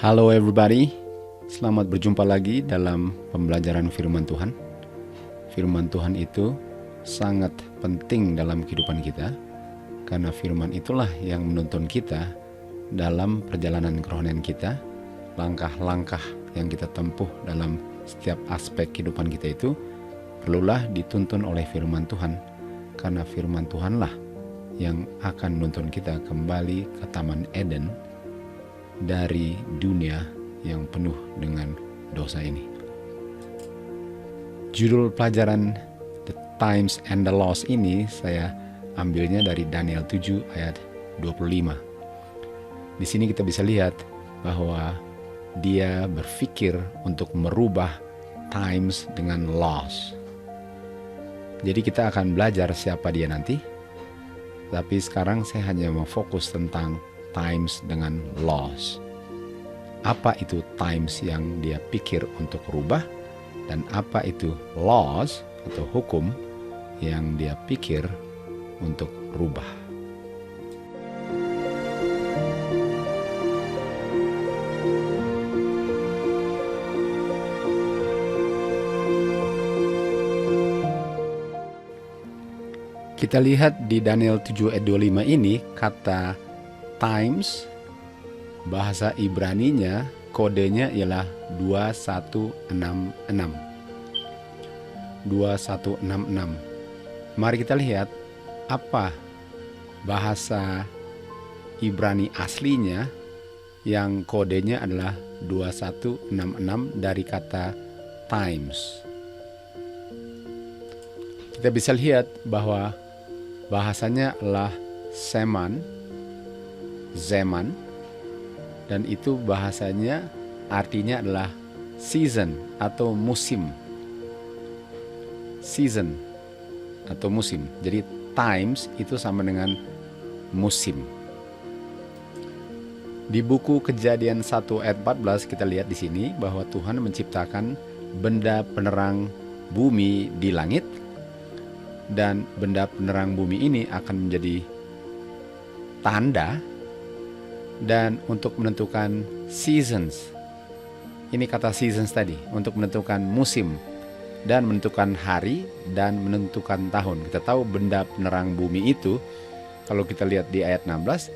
Halo everybody, selamat berjumpa lagi dalam pembelajaran firman Tuhan. Firman Tuhan itu sangat penting dalam kehidupan kita, karena firman itulah yang menuntun kita dalam perjalanan kerohanian kita. Langkah-langkah yang kita tempuh dalam setiap aspek kehidupan kita itu perlulah dituntun oleh firman Tuhan, karena firman Tuhanlah yang akan menuntun kita kembali ke Taman Eden dari dunia yang penuh dengan dosa ini. Judul pelajaran The Times and the Laws ini saya ambilnya dari Daniel 7 ayat 25. Di sini kita bisa lihat bahwa dia berpikir untuk merubah times dengan laws. Jadi kita akan belajar siapa dia nanti, tapi sekarang saya hanya mau fokus tentang times dengan laws. Apa itu times yang dia pikir untuk rubah, dan apa itu laws atau hukum yang dia pikir untuk rubah. Kita lihat di Daniel 7 ayat 25 ini, kata times, bahasa Ibraninya kodenya ialah 2166. 2166. Mari kita lihat apa bahasa Ibrani aslinya yang kodenya adalah 2166 dari kata times. Kita bisa lihat bahwa bahasanya adalah Zeman, dan itu bahasanya artinya adalah season atau musim. Season atau musim. Jadi times itu sama dengan musim. Di buku Kejadian 1 ayat 14 kita lihat di sini bahwa Tuhan menciptakan benda penerang bumi di langit, dan benda penerang bumi ini akan menjadi tanda dan untuk menentukan seasons. Ini kata seasons tadi, untuk menentukan musim dan menentukan hari dan menentukan tahun. Kita tahu benda penerang bumi itu, kalau kita lihat di ayat 16,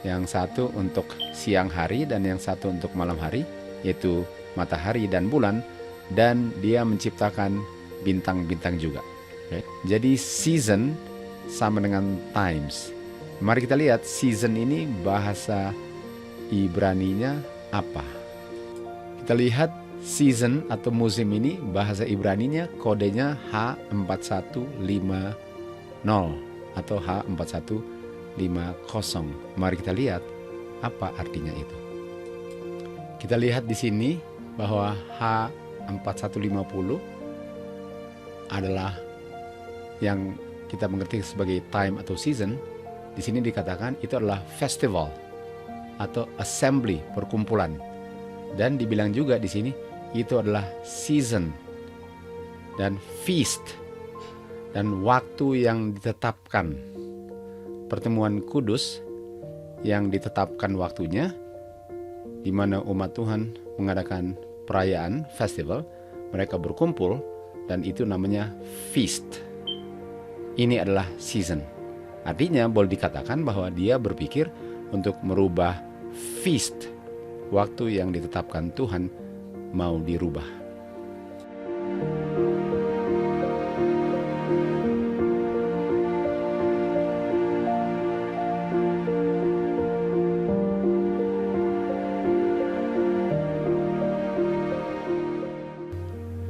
yang satu untuk siang hari dan yang satu untuk malam hari, yaitu matahari dan bulan, dan dia menciptakan bintang-bintang juga. Jadi season sama dengan times. Mari kita lihat season ini bahasa Ibraninya apa. Kita lihat season atau musim ini bahasa Ibraninya kodenya H4150 atau H4150. Mari kita lihat apa artinya itu. Kita lihat di sini bahwa H4150 adalah yang kita mengerti sebagai time atau season. Di sini dikatakan itu adalah festival atau assembly, perkumpulan. Dan dibilang juga di sini itu adalah season dan feast dan waktu yang ditetapkan. Pertemuan kudus yang ditetapkan waktunya, di mana umat Tuhan mengadakan perayaan festival, mereka berkumpul dan itu namanya feast. Ini adalah season. Artinya boleh dikatakan bahwa dia berpikir untuk merubah feast, waktu yang ditetapkan Tuhan mau dirubah.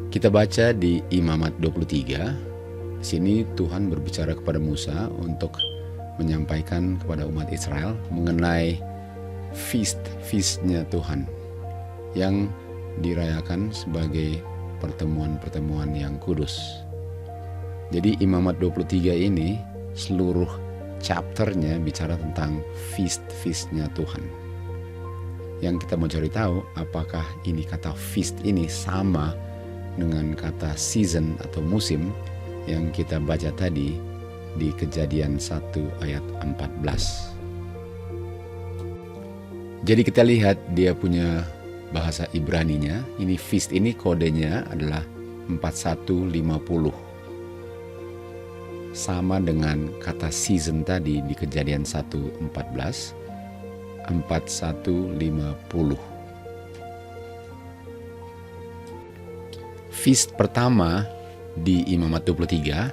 Kita baca di Imamat 23. Di sini Tuhan berbicara kepada Musa untuk menyampaikan kepada umat Israel mengenai feast-feastnya Tuhan yang dirayakan sebagai pertemuan-pertemuan yang kudus. Jadi Imamat 23 ini seluruh chapternya bicara tentang feast-feastnya Tuhan. Yang kita mau cari tahu, apakah ini kata feast ini sama dengan kata season atau musim yang kita baca tadi di Kejadian 1 ayat 14. Jadi kita lihat dia punya bahasa Ibraninya. Ini feast ini kodenya adalah 4150. Sama dengan kata season tadi di Kejadian 1:14, 4150. Feast pertama di Imamat 23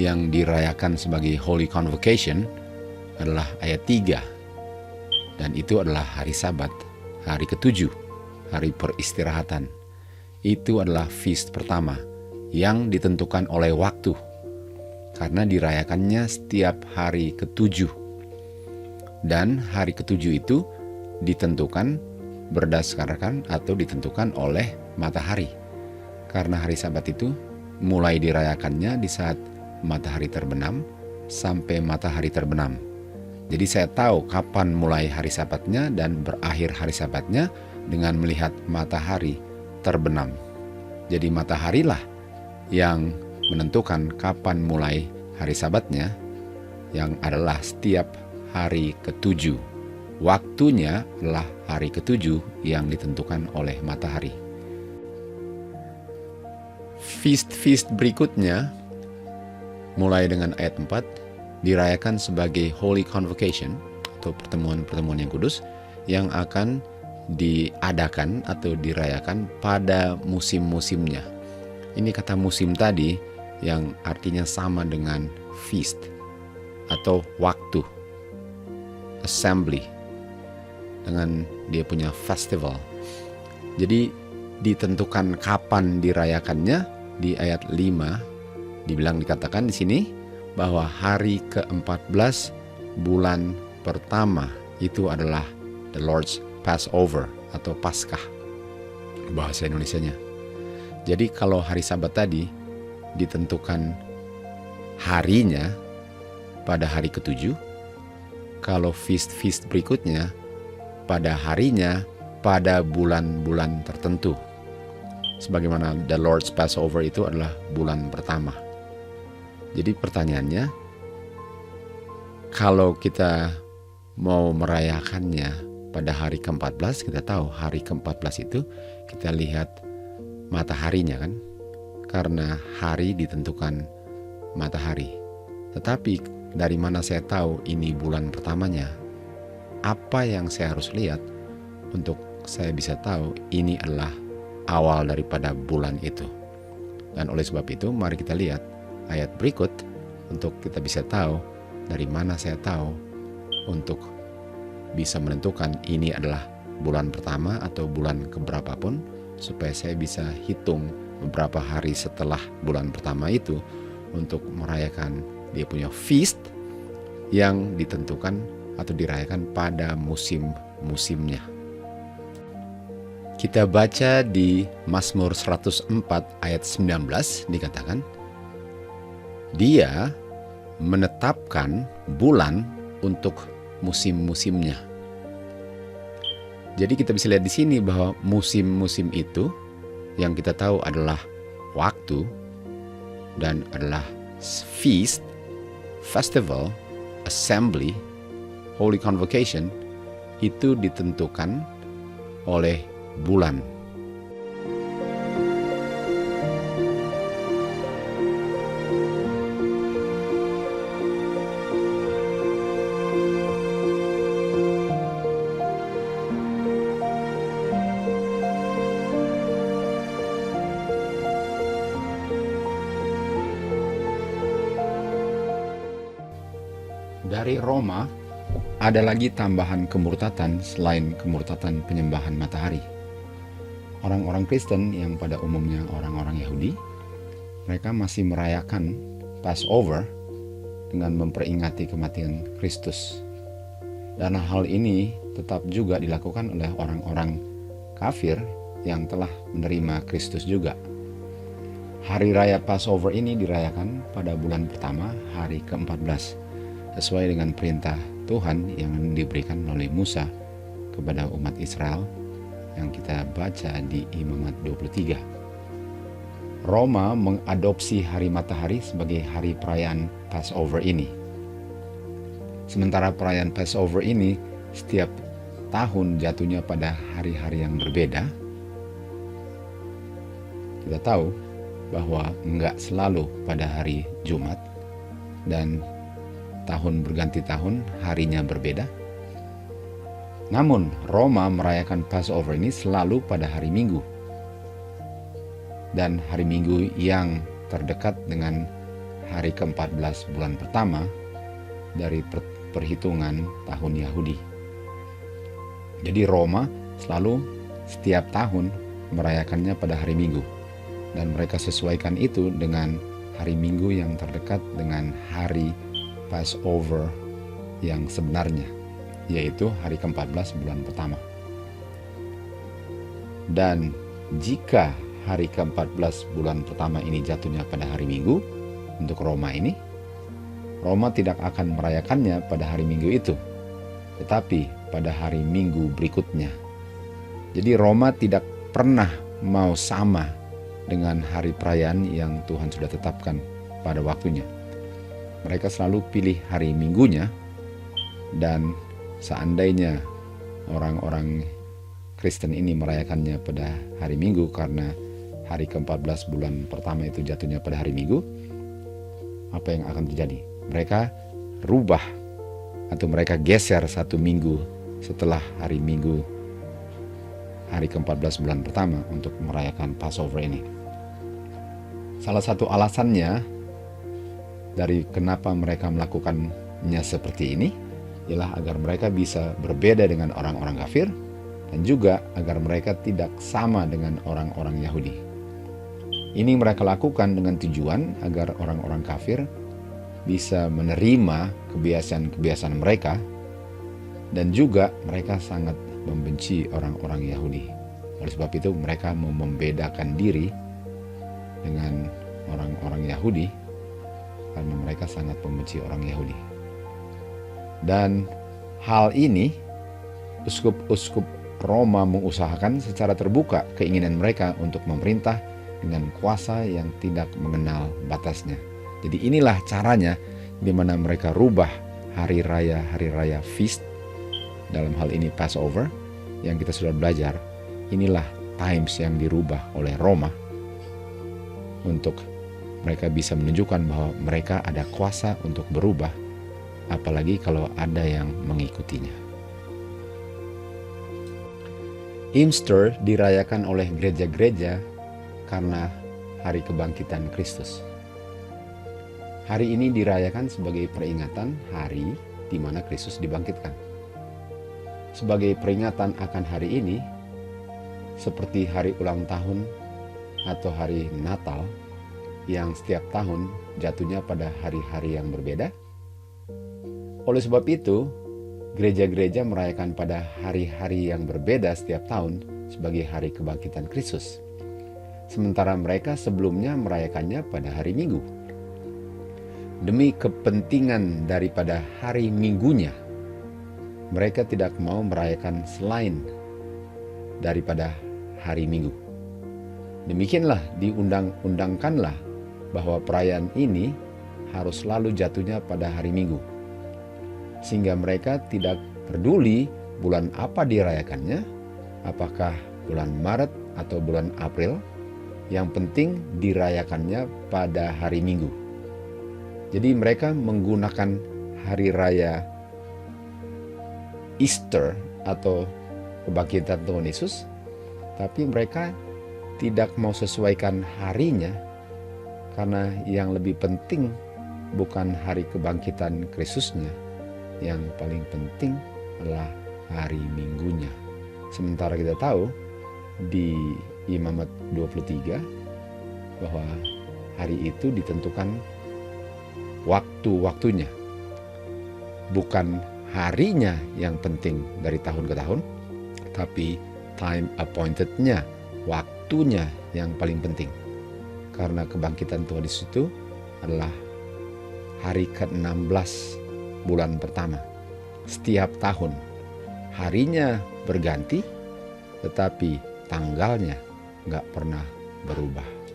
yang dirayakan sebagai Holy Convocation adalah ayat 3. Dan itu adalah hari Sabat, hari ke-7, hari peristirahatan. Itu adalah feast pertama yang ditentukan oleh waktu, karena dirayakannya setiap hari ke-7. Dan hari ke-7 itu ditentukan berdasarkan atau ditentukan oleh matahari. Karena hari Sabat itu mulai dirayakannya di saat matahari terbenam sampai matahari terbenam. Jadi saya tahu kapan mulai hari Sabatnya dan berakhir hari Sabatnya dengan melihat matahari terbenam. Jadi mataharilah yang menentukan kapan mulai hari Sabatnya, yang adalah setiap hari ke-7. Waktunya adalah hari ke-7 yang ditentukan oleh matahari. Feast-feast berikutnya mulai dengan ayat 4 dirayakan sebagai Holy Convocation atau pertemuan-pertemuan yang kudus yang akan diadakan atau dirayakan pada musim-musimnya. Ini kata musim tadi yang artinya sama dengan feast atau waktu, assembly, dengan dia punya festival. Jadi ditentukan kapan dirayakannya di ayat 5 dikatakan di sini bahwa hari ke-14 bulan pertama itu adalah the Lord's Passover atau Paskah bahasa Indonesianya. Jadi kalau hari Sabat tadi ditentukan harinya pada hari ke-7, kalau feast-feast berikutnya pada harinya pada bulan-bulan tertentu. Sebagaimana the Lord's Passover itu adalah bulan pertama. Jadi pertanyaannya, kalau kita mau merayakannya pada hari ke-14, kita tahu hari ke-14 itu kita lihat mataharinya kan, karena hari ditentukan matahari. Tetapi dari mana saya tahu ini bulan pertamanya? Apa yang saya harus lihat untuk saya bisa tahu ini adalah awal daripada bulan itu? Dan oleh sebab itu mari kita lihat ayat berikut untuk kita bisa tahu dari mana saya tahu untuk bisa menentukan ini adalah bulan pertama atau bulan keberapapun, supaya saya bisa hitung beberapa hari setelah bulan pertama itu untuk merayakan dia punya feast yang ditentukan atau dirayakan pada musim-musimnya. Kita baca di Mazmur 104 ayat 19 dikatakan, Dia menetapkan bulan untuk musim-musimnya. Jadi kita bisa lihat di sini bahwa musim-musim itu yang kita tahu adalah waktu dan adalah feast, festival, assembly, holy convocation, itu ditentukan oleh bulan. Dari Roma, ada lagi tambahan kemurtatan selain kemurtatan penyembahan matahari. Orang-orang Kristen yang pada umumnya orang-orang Yahudi, mereka masih merayakan Passover dengan memperingati kematian Kristus. Dan hal ini tetap juga dilakukan oleh orang-orang kafir yang telah menerima Kristus juga. Hari raya Passover ini dirayakan pada bulan pertama, hari ke-14, sesuai dengan perintah Tuhan yang diberikan oleh Musa kepada umat Israel yang kita baca di Imamat 23. Roma mengadopsi hari matahari sebagai hari perayaan Passover ini. Sementara perayaan Passover ini setiap tahun jatuhnya pada hari-hari yang berbeda, kita tahu bahwa enggak selalu pada hari Jumat dan tahun berganti tahun harinya berbeda. Namun Roma merayakan Passover ini selalu pada hari Minggu. Dan hari Minggu yang terdekat dengan hari ke-14 bulan pertama dari perhitungan tahun Yahudi. Jadi Roma selalu setiap tahun merayakannya pada hari Minggu. Dan mereka sesuaikan itu dengan hari Minggu yang terdekat dengan hari Passover yang sebenarnya, yaitu hari ke-14 bulan pertama. Dan jika hari ke-14 bulan pertama ini jatuhnya pada hari Minggu, untuk Roma ini, Roma tidak akan merayakannya pada hari Minggu itu, tetapi pada hari Minggu berikutnya. Jadi Roma tidak pernah mau sama dengan hari perayaan yang Tuhan sudah tetapkan pada waktunya. Mereka selalu pilih hari Minggunya, dan seandainya orang-orang Kristen ini merayakannya pada hari Minggu karena hari ke-14 bulan pertama itu jatuhnya pada hari Minggu, apa yang akan terjadi? Mereka rubah atau mereka geser satu minggu setelah hari Minggu, hari ke-14 bulan pertama untuk merayakan Passover ini. Salah satu alasannya dari kenapa mereka melakukannya seperti ini ialah agar mereka bisa berbeda dengan orang-orang kafir dan juga agar mereka tidak sama dengan orang-orang Yahudi. Ini mereka lakukan dengan tujuan agar orang-orang kafir bisa menerima kebiasaan-kebiasaan mereka, dan juga mereka sangat membenci orang-orang Yahudi. Oleh sebab itu mereka mau membedakan diri dengan orang-orang Yahudi karena mereka sangat membenci orang Yahudi. Dan hal ini uskup-uskup Roma mengusahakan secara terbuka keinginan mereka untuk memerintah dengan kuasa yang tidak mengenal batasnya. Jadi inilah caranya di mana mereka rubah hari raya feast, dalam hal ini Passover yang kita sudah belajar. Inilah times yang dirubah oleh Roma untuk mereka bisa menunjukkan bahwa mereka ada kuasa untuk berubah, apalagi kalau ada yang mengikutinya. Easter dirayakan oleh gereja-gereja karena hari kebangkitan Kristus. Hari ini dirayakan sebagai peringatan hari di mana Kristus dibangkitkan. Sebagai peringatan akan hari ini, seperti hari ulang tahun atau hari Natal yang setiap tahun jatuhnya pada hari-hari yang berbeda. Oleh sebab itu, gereja-gereja merayakan pada hari-hari yang berbeda setiap tahun sebagai hari kebangkitan Kristus. Sementara mereka sebelumnya merayakannya pada hari Minggu. Demi kepentingan daripada hari Minggunya, mereka tidak mau merayakan selain daripada hari Minggu. Demikianlah diundang-undangkanlah bahwa perayaan ini harus selalu jatuhnya pada hari Minggu. Sehingga mereka tidak peduli bulan apa dirayakannya, apakah bulan Maret atau bulan April, yang penting dirayakannya pada hari Minggu. Jadi mereka menggunakan hari raya Easter atau kebangkitan Tuhan Yesus, tapi mereka tidak mau sesuaikan harinya karena yang lebih penting bukan hari kebangkitan Kristusnya, yang paling penting adalah hari Minggunya. Sementara kita tahu di Imamat 23 bahwa hari itu ditentukan waktu-waktunya, bukan harinya yang penting dari tahun ke tahun, tapi time appointednya, waktunya yang paling penting. Karena kebangkitan Tuhan Yesus itu adalah hari ke-16 bulan pertama setiap tahun. Harinya berganti, tetapi tanggalnya nggak pernah berubah.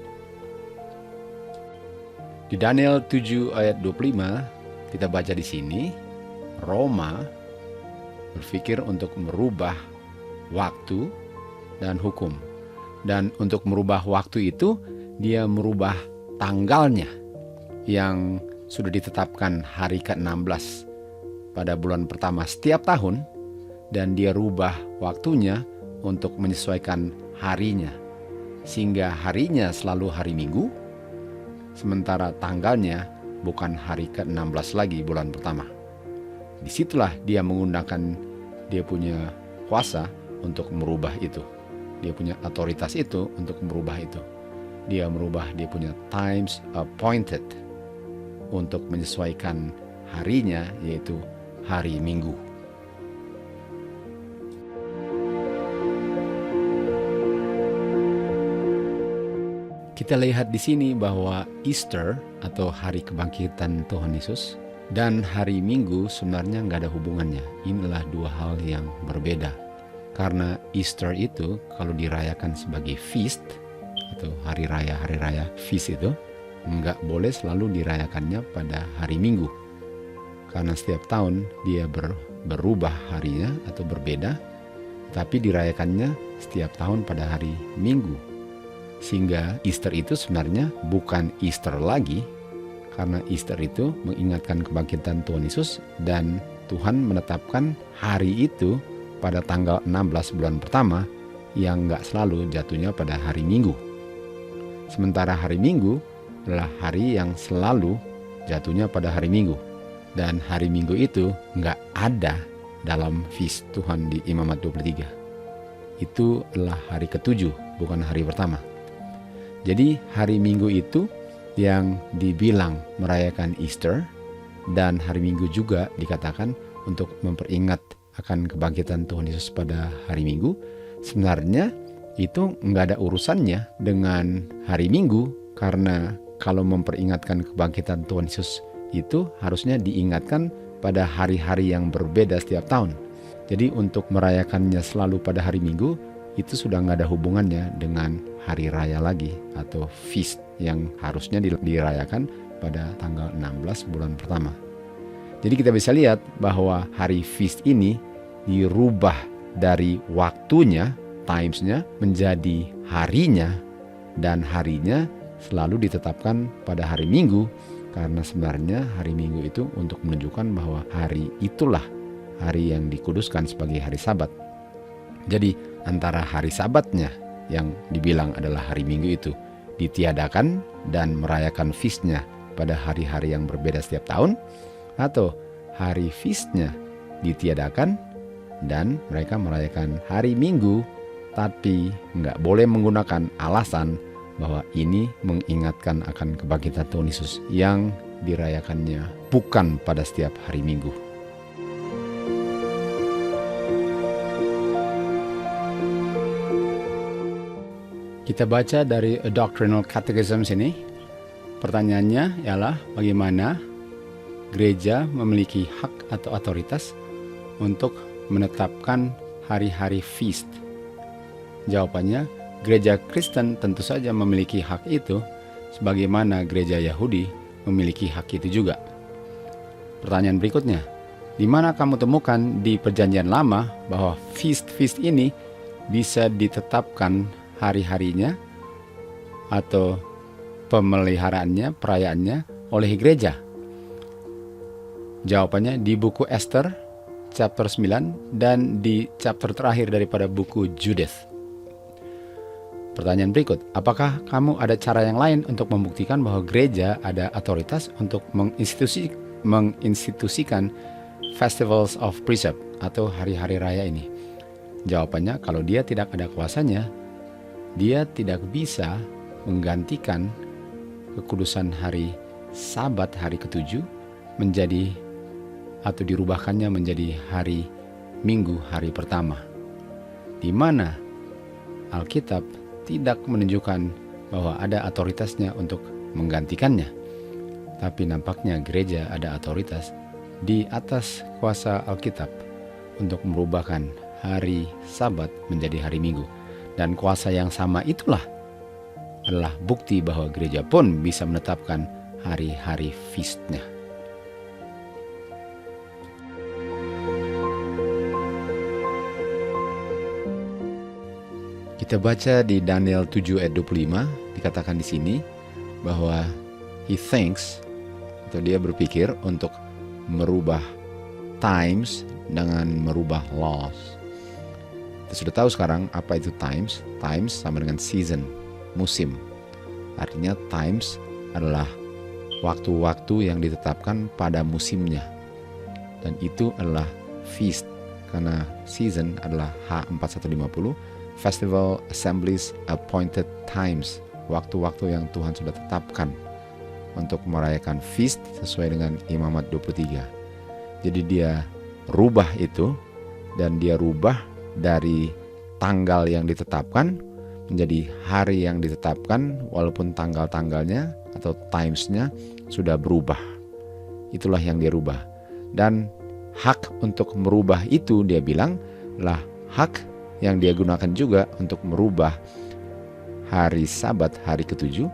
Di Daniel 7 ayat 25 kita baca di sini, Roma berpikir untuk merubah waktu dan hukum. Dan untuk merubah waktu itu, dia merubah tanggalnya yang sudah ditetapkan hari ke-16 pada bulan pertama setiap tahun, dan dia rubah waktunya untuk menyesuaikan harinya, sehingga harinya selalu hari Minggu, sementara tanggalnya bukan hari ke-16 lagi bulan pertama. Disitulah dia menggunakan dia punya kuasa untuk merubah itu. Dia punya otoritas itu untuk merubah itu. Dia merubah dia punya times appointed untuk menyesuaikan harinya, yaitu hari Minggu. Kita lihat di sini bahwa Easter atau hari kebangkitan Tuhan Yesus dan hari Minggu sebenarnya nggak ada hubungannya. Inilah dua hal yang berbeda. Karena Easter itu kalau dirayakan sebagai feast atau hari raya feast itu nggak boleh selalu dirayakannya pada hari Minggu. Karena setiap tahun dia berubah harinya atau berbeda, tapi dirayakannya setiap tahun pada hari Minggu. Sehingga Easter itu sebenarnya bukan Easter lagi, karena Easter itu mengingatkan kebangkitan Tuhan Yesus, dan Tuhan menetapkan hari itu pada tanggal 16 bulan pertama yang nggak selalu jatuhnya pada hari Minggu. Sementara hari Minggu adalah hari yang selalu jatuhnya pada hari Minggu. Dan hari Minggu itu nggak ada dalam feast Tuhan di Imamat 23. Itu adalah hari ke-7, bukan hari pertama. Jadi hari Minggu itu yang dibilang merayakan Easter, dan hari Minggu juga dikatakan untuk memperingat akan kebangkitan Tuhan Yesus pada hari Minggu. Sebenarnya itu nggak ada urusannya dengan hari Minggu, karena kalau memperingatkan kebangkitan Tuhan Yesus itu harusnya diingatkan pada hari-hari yang berbeda setiap tahun. Jadi untuk merayakannya selalu pada hari Minggu itu sudah nggak ada hubungannya dengan hari raya lagi atau feast yang harusnya dirayakan pada tanggal 16 bulan pertama. Jadi kita bisa lihat bahwa hari feast ini dirubah dari waktunya, timesnya, menjadi harinya, dan harinya selalu ditetapkan pada hari Minggu, karena sebenarnya hari Minggu itu untuk menunjukkan bahwa hari itulah hari yang dikuduskan sebagai hari Sabat. Jadi antara hari Sabatnya yang dibilang adalah hari Minggu itu ditiadakan dan merayakan feastnya pada hari-hari yang berbeda setiap tahun, atau hari feastnya ditiadakan dan mereka merayakan hari Minggu, tapi nggak boleh menggunakan alasan bahwa ini mengingatkan akan kebangkitan Tuhan Yesus yang dirayakannya bukan pada setiap hari Minggu. Kita baca dari A Doctrinal Catechism sini. Pertanyaannya ialah bagaimana gereja memiliki hak atau otoritas untuk menetapkan hari-hari feast. Jawabannya, gereja Kristen tentu saja memiliki hak itu, sebagaimana gereja Yahudi memiliki hak itu juga. Pertanyaan berikutnya, di mana kamu temukan di Perjanjian Lama bahwa feast ini bisa ditetapkan hari-harinya atau pemeliharaannya, perayaannya oleh gereja? Jawabannya di buku Esther chapter 9 dan di chapter terakhir daripada buku Judith. Pertanyaan berikut, apakah kamu ada cara yang lain untuk membuktikan bahwa gereja ada otoritas untuk menginstitusikan festivals of precept atau hari-hari raya ini? Jawabannya, kalau dia tidak ada kuasanya, dia tidak bisa menggantikan kekudusan hari Sabat, hari ke-7, menjadi atau dirubahkannya menjadi hari Minggu, hari pertama, di mana Alkitab tidak menunjukkan bahwa ada otoritasnya untuk menggantikannya. Tapi nampaknya gereja ada otoritas di atas kuasa Alkitab untuk merubahkan hari Sabat menjadi hari Minggu. Dan kuasa yang sama itulah adalah bukti bahwa gereja pun bisa menetapkan hari-hari feast-nya. Kita baca di Daniel 7 ayat 25, dikatakan di sini bahwa he thinks, atau dia berpikir untuk merubah times dengan merubah laws. Kita sudah tahu sekarang apa itu times. Times sama dengan season, musim. Artinya times adalah waktu-waktu yang ditetapkan pada musimnya. Dan itu adalah feast, karena season adalah H4150, Festival Assemblies Appointed Times, waktu-waktu yang Tuhan sudah tetapkan untuk merayakan feast sesuai dengan Imamat 23. Jadi dia rubah itu, dan dia rubah dari tanggal yang ditetapkan menjadi hari yang ditetapkan, walaupun tanggal-tanggalnya atau timesnya sudah berubah. Itulah yang dia rubah. Dan hak untuk merubah itu, dia bilang, lah hak yang dia gunakan juga untuk merubah hari Sabat, hari ke-7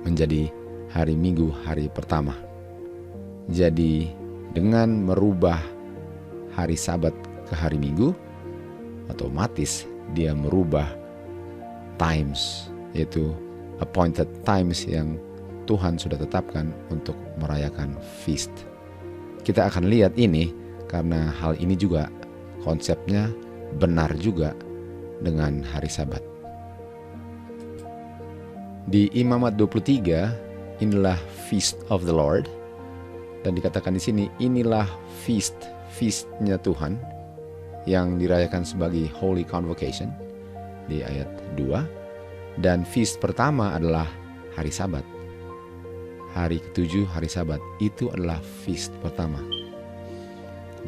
menjadi hari Minggu, hari pertama. Jadi dengan merubah hari Sabat ke hari Minggu, otomatis dia merubah times, yaitu appointed times yang Tuhan sudah tetapkan untuk merayakan feast. Kita akan lihat ini karena hal ini juga konsepnya benar juga dengan hari Sabat. Di Imamat 23, inilah Feast of the Lord, dan dikatakan di sini inilah feastnya Tuhan yang dirayakan sebagai Holy Convocation di ayat 2, dan feast pertama adalah hari Sabat. Hari ke-7 hari Sabat itu adalah feast pertama.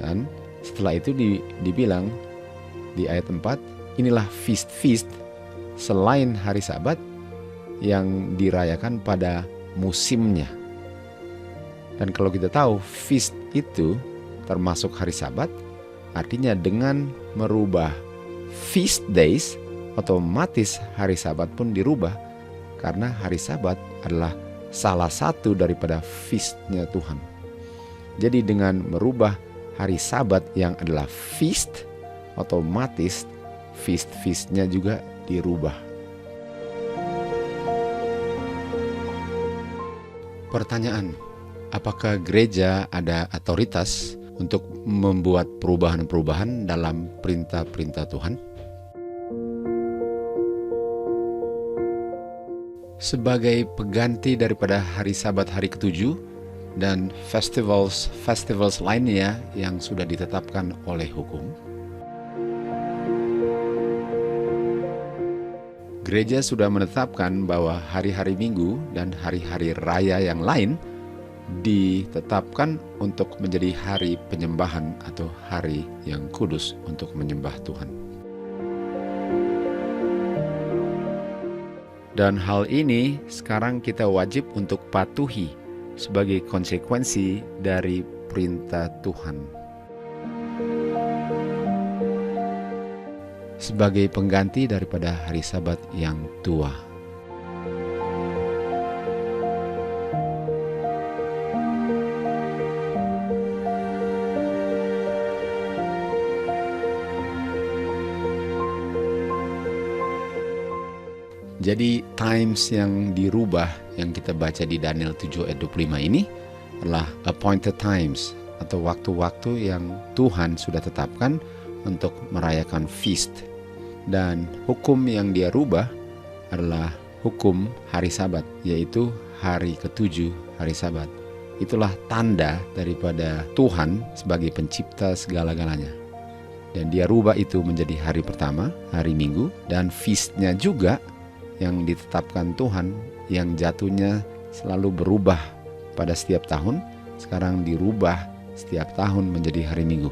Dan setelah itu dibilang di ayat 4, inilah feast selain hari Sabat yang dirayakan pada musimnya. Dan kalau kita tahu feast itu termasuk hari Sabat, artinya dengan merubah feast days, otomatis hari Sabat pun dirubah, karena hari Sabat adalah salah satu daripada feastnya Tuhan. Jadi dengan merubah hari Sabat yang adalah feast, otomatis feast-feastnya juga dirubah. Pertanyaan, apakah gereja ada otoritas untuk membuat perubahan-perubahan dalam perintah-perintah Tuhan? Sebagai pengganti daripada hari Sabat hari ke-7 dan festivals lainnya yang sudah ditetapkan oleh hukum, gereja sudah menetapkan bahwa hari-hari Minggu dan hari-hari raya yang lain ditetapkan untuk menjadi hari penyembahan atau hari yang kudus untuk menyembah Tuhan. Dan hal ini sekarang kita wajib untuk patuhi sebagai konsekuensi dari perintah Tuhan. Sebagai pengganti daripada hari Sabat yang tua. Jadi times yang dirubah yang kita baca di Daniel 7 ayat 25 ini adalah appointed times, atau waktu-waktu yang Tuhan sudah tetapkan untuk merayakan feast. Dan hukum yang dia rubah adalah hukum hari Sabat, yaitu hari ke-7 hari Sabat. Itulah tanda daripada Tuhan sebagai pencipta segala-galanya. Dan dia rubah itu menjadi hari pertama, hari Minggu, dan feastnya juga yang ditetapkan Tuhan, yang jatuhnya selalu berubah pada setiap tahun, sekarang dirubah setiap tahun menjadi hari Minggu.